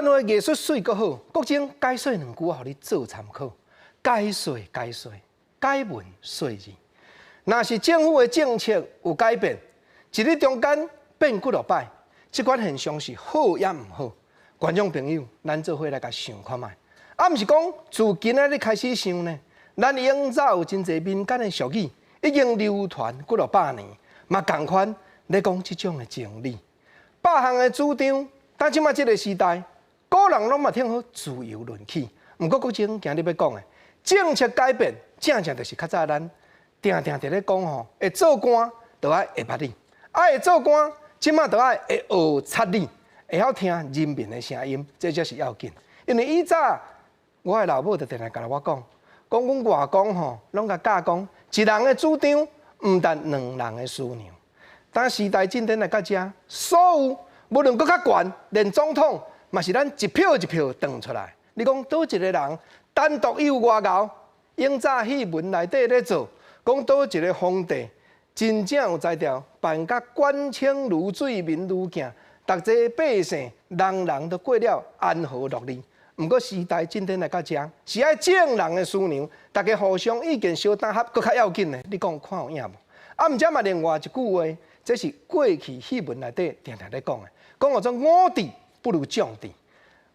原来艺术水阁好，国政解说两句，互你做参考。解说，解文说字。若是政府的政策有改变，一日中间变几落摆，这款现象是好也唔好。观众朋友，咱做伙来甲想看卖。啊，毋是讲自今仔日开始想呢，咱永早有真侪民间的俗语，已经流传几落百年，嘛共款咧讲即种的情理。百项的主张，但即马即个时代，个人拢嘛挺好自由论起。毋过国政今日要讲的政策改变，正就是较早咱定伫咧讲吼，会做官就爱会捌理，会做官即马就爱会学察理，会晓听人民的声音，这才是要紧。因为以早我的老母就定来甲我讲，阮外公吼，拢甲教讲，一人的主张毋但两人的思量。当时代进展来到遮，所有无论搁较悬，连总统嘛是咱一票一票当出来。你讲倒一个人单独有外交，永早戏文内底咧做，讲倒一个皇帝真正有才调，办甲官清如水，民如镜，逐个百姓人人都过了安和乐利。毋过时代进展来到遮，是爱正人的思量，大家互相意见相打合，搁较要紧的。你讲看有影无？啊，毋则嘛另外一句话，这是过去戏文内底常常咧讲的，讲叫做我治不如将治。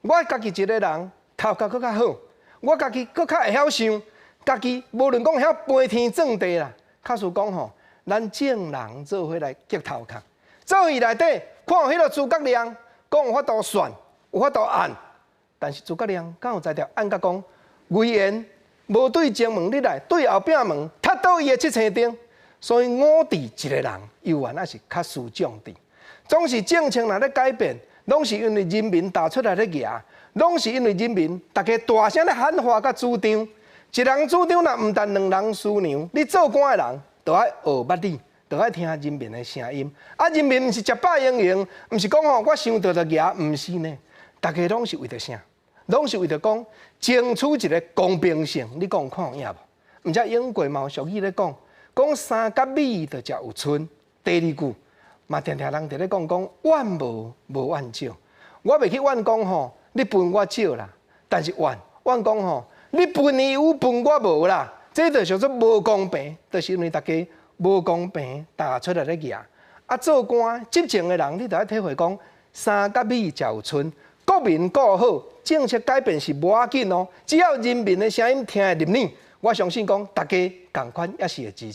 我家己一个人头壳搁较好，我家己搁较会晓想，家己无论讲会晓飞天转地啦，假使讲吼，咱正人做伙来结头壳，做伊内底看有迄个诸葛亮，讲有法度选，有法度按。但是诸葛亮敢有才调按甲讲，魏延无对前门入来，对后壁门踢倒伊的七星钉。所以我治一个人，犹原还是较输将治。总是政策若咧改变，拢是因为人民打出来咧牙，拢是因为人民大家大声咧喊话甲主张。一人主张若毋但两人思量，你做官的人就爱学捌理，就爱听人民的声音。啊，人民毋是食饱盈盈，毋是讲吼我想到就牙，毋是呢。大家拢是为着啥？拢是为着讲争取一个公平性。你讲看有影无？毋则英国嘛有俗语咧讲。讲三甲米就才有剩，第二句嘛常常人伫咧讲怨无怨少。我袂去怨讲吼，你分我少啦，但是怨讲吼，你分伊有分我无啦，这就叫做无公平，就是因为大家无公平打出来咧举。啊，做官执政的人，你就要体会讲三甲米才有剩，国民顾好，政策改变是无要紧哦，只要人民的声音听会入耳，我相信讲大家共款也是会支持。